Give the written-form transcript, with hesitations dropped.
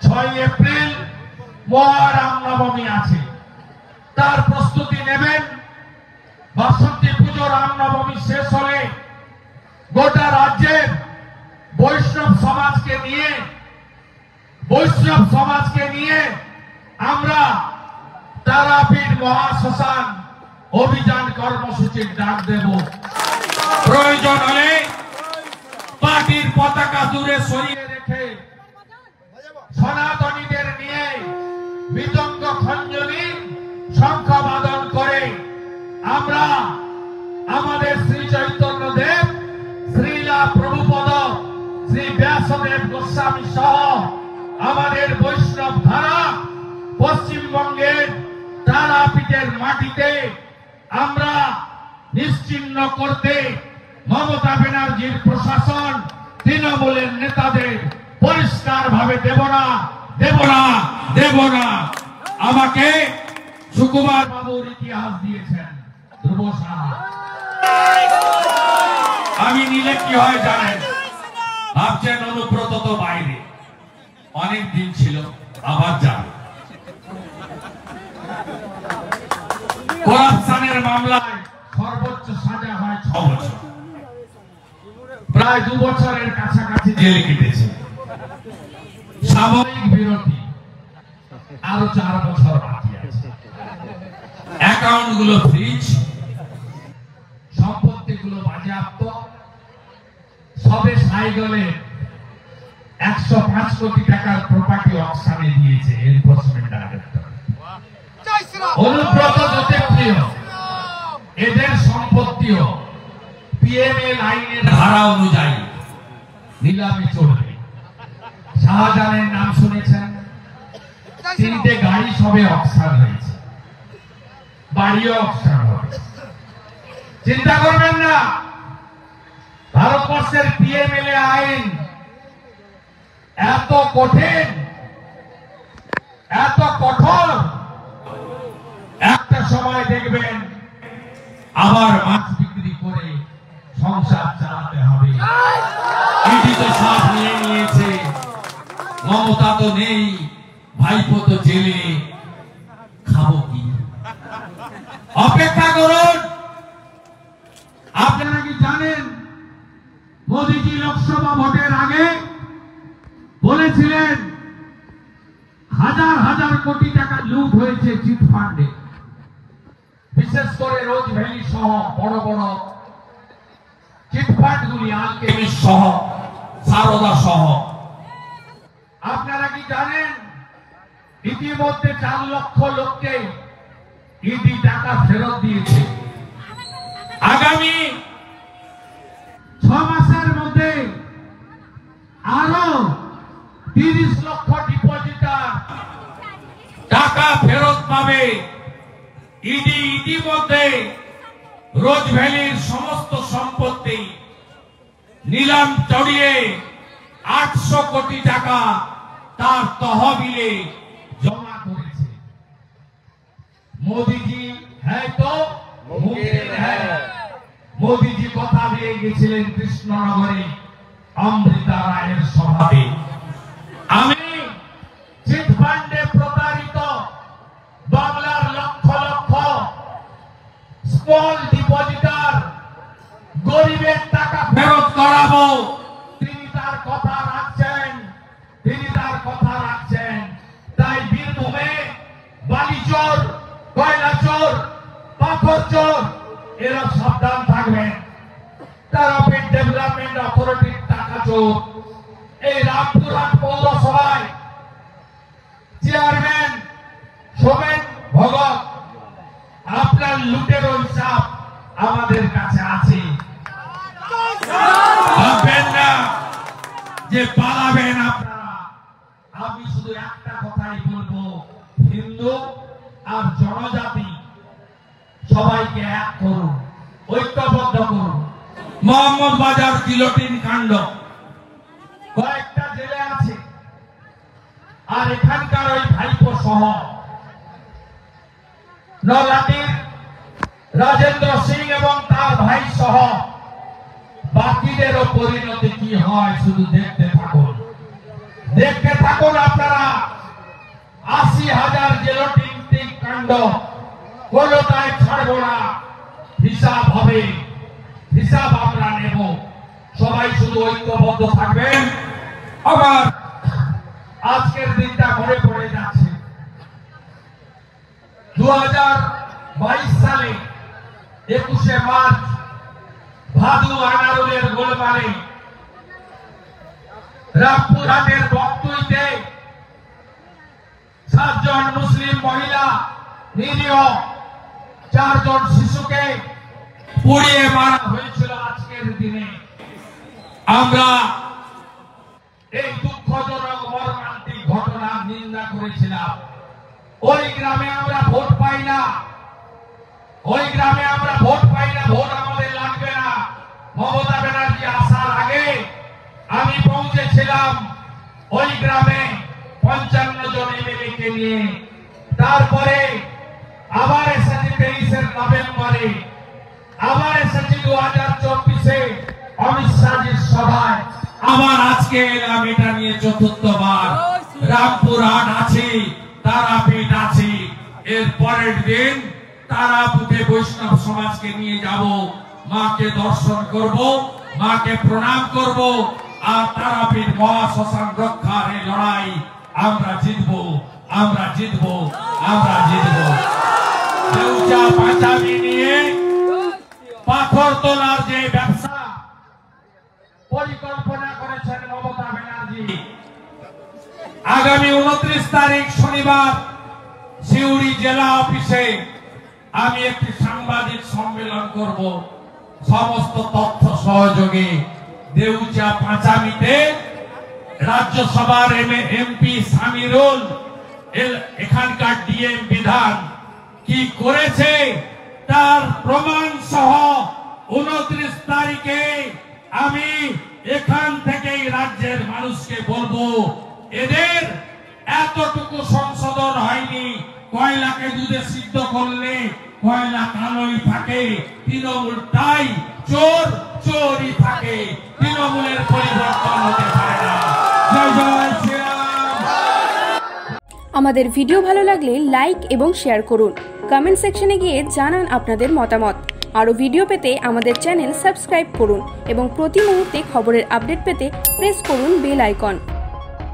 6 April মহারামনবমী আছে, তার প্রস্তুতি নেবেন। বাসন্তী পুজো রামনবমী শেষ হলে গোটা রাজ্যের বৈষ্ণব সমাজকে নিয়ে আমরা তারাপীঠ মহাশ্মশান অভিযান কর্মসূচির ডাক দেব। প্রয়োজন হলে পার্টির পতাকা দূরে সরিয়ে রেখে সনাতনীদের নিয়ে মৃদঙ্গ খঞ্জনি শঙ্খ বাদন করে আমরা আমাদের শ্রী চৈতন্য দেব, শ্রীলা প্রভুপদ, শ্রী ব্যাসদেব গোস্বামী সহ আমাদের বৈষ্ণব ধারা পশ্চিমবঙ্গের তারাপীঠের মাটিতে আমরা নিশ্চিহ্ন করতে মমতা ব্যানার্জির প্রশাসন, তৃণমূলের নেতাদের পরিষ্কার ভাবে দেব না। আমাকে সুকুমার বাবুর ইতিহাস দিয়েছেন ধ্রুব সাহা। আমি নিলে কি হয় জানেন? ভাবছেন অনুব্রত তো বাইরে অনেক দিন ছিল, আবার যাবে। করাপশনের মামলায় সর্বোচ্চ সাজা হয় 6 বছর, প্রায় 2 বছরের কাছাকাছি জেলে কেটেছে। সাময়িক বিরতি, আরো 4 বছর বাকি আছে। অ্যাকাউন্ট গুলো ফ্রিজ, সম্পত্তি গুলো বাজেয়াপ্ত। সবে সাইকেলে 105 কোটি টাকার প্রপার্টি অকশনে দিয়েছে এনফোর্সমেন্ট ডাইরেক্টর। অনুব্রত জ্যোতিপ্রিয়, এদের সম্পত্তিও পিএমএল আইনের ধারা অনুযায়ী নিলামে চলবে। শাহজাহানের নাম শুনেছেন? 3টে গাড়ি সবে অকশন হয়েছে, বাড়িও অকশন হবে। চিন্তা করবেন না, ভারতবর্ষের পিএমএলএ আইন এত কঠিন, এত কঠোর, একটা সময় দেখবেন আবার মাছ বিক্রি করে সংসার চালাতে হবে। ইডি তো সাপ নিয়ে নিয়েছে, মমতা তো নেই, ভাইপো তো জেলে, খাবো কি? অপেক্ষা করুন। আপনারা কি জানেন মোদীজি লোকসভা ভোটের আগে বলেছিলেন হাজার হাজার কোটি টাকা লুট হয়েছে চিট ফান্ডে, বিশেষ করে রোজ ভ্যালি সহ বড় বড় চিট ফান্ড গুলি, আলকেমি সহ, সারদা সহ। আপনারা কি জানেন ইতিমধ্যে 4 লক্ষ লোককে ইডি টাকা ফেরত দিয়েছে। আগামী 6 মাসের মধ্যে আরো 30 লক্ষ ডিপোজিটার টাকা ফেরত পাবে। ইডি ইতিমধ্যে রোজ ভ্যালির সমস্ত সম্পত্তি নিলাম চড়িয়ে 800 কোটি টাকা তার তহবিলে জমা করেছে। মোদীজি হ্যাঁ তো মুমকিন হ্যাঁ। মোদীজি কথা দিয়ে গেছিলেন কৃষ্ণনগরে অমৃতা রায়ের সভাতে, আমি চিট ফান্ডে প্রতারিত বাংলার লক্ষ লক্ষ স্মল ডিপোজিটার গরিবের টাকা ফেরত করাবো। তিনি তার কথা রাখছেন। তাই বীরভূমে বালি চোর, কয়লা চোর, পাথর চোর, এরা সাবধান থাকবেন। তারাপীঠ ডেভেলপমেন্ট অথরিটির টাকা চোর। এই রামপুরহাট পৌরসভায় চেয়ারম্যান সোমেন ভগত, আপনার লুটের হিসাব আমাদের কাছে আছে। ভাববেন না যে পালাবেন আপনারা। আমি শুধু একটা কথাই বলবো, হিন্দু আর জনজাতি সবাইকে এক করুন, ঐক্যবদ্ধ করুন। মোহাম্মদ বাজার গিলোটিন কাণ্ড কয়েকটা জেলে আছে, আর এখানকার ওই ভাইপো সহ নলাটির রাজেন্দ্র সিং এবং তার ভাই সহ বাকিদেরও পরিণতি কি হয় শুধু দেখতে থাকুন আপনারা। 80,000 জেলোটিন কাণ্ড কোনোটাই ছাড়বো না, হিসাব হবে, হিসাব আমরা নেব। সবাই শুধু ঐক্যবদ্ধ থাকবেন। আবার আজকের দিনটা মনে পড়ে যাচ্ছে 2022 সালে 21শে মার্চ ভাদু আনারুলের গোলমালে রামপুরহাটের বক্তুইতে 7 জন মুসলিম মহিলা, নিরীহ 4 জন শিশুকে পুড়িয়ে মারা হয়েছিল। আজকের দিনে আমরা এই দুঃখজনক মর্মান্তিক ঘটনার নিন্দা করেছিলাম। ওই গ্রামে আমরা ভোট পাই না, ওই গ্রামে আমরা ভোট পাই না, ভোট আমাদের লাগবে না। মমতা ব্যানার্জি আসার আগে আমি পৌঁছেছিলাম ওই গ্রামে 55 জন এমএলএ কে নিয়ে। তারপরে আবার এসেছি 23 নভেম্বরে, আবার এসেছি 2024-এ অমিত শাহজির সভায়, আবার আজকে এলাম এটা নিয়ে চতুর্থবার। রামপুরহাট আছে, তারাপীঠ আছে, এর পরের দিন তারাপীঠে বৈষ্ণব সমাজকে নিয়ে যাব, মাকে দর্শন করব, মাকে প্রণাম করব। আর তারাপীঠ মহাশ্মশান রক্ষার এই লড়াই আমরা জিতব, আমরা জিতব, আমরা জিতব। দেউচা পাঁচামি নিয়ে পাথর তোলার যে ব্যবসা পরিকল্পনা করেছেন মমতা ব্যানার্জি, আগামী 29 তারিখ শনিবার সিউড়ি জেলা অফিসে আমি একটি সাংবাদিক সম্মেলন করব। সমস্ত তথ্য সহযোগে দেউচা পাঁচামিতে রাজ্যসভার এমপি সামিরুল, এখানকার ডিএম বিধান কি করেছে তার প্রমাণ সহ 29 তারিখে আমি এখান থেকেই রাজ্যের মানুষকে বলবো, এদের এতটুকু সংশোধন হয়নি। কয়লাকে দুধে সিদ্ধ করলে কয়লা কালোই থাকে, তৃণমূল তাই চোর চোরই থাকে, তৃণমূলের পরিবর্তন হতে পারে না। জয় জয় শ্রীরাম। আমাদের ভিডিও ভালো লাগলে লাইক এবং শেয়ার করুন। কমেন্ট সেকশনে গিয়ে জানান আপনাদের মতামত। আরও ভিডিও পেতে আমাদের চ্যানেল সাবস্ক্রাইব করুন এবং প্রতি মুহূর্তে খবরের আপডেট পেতে প্রেস করুন বেল আইকন।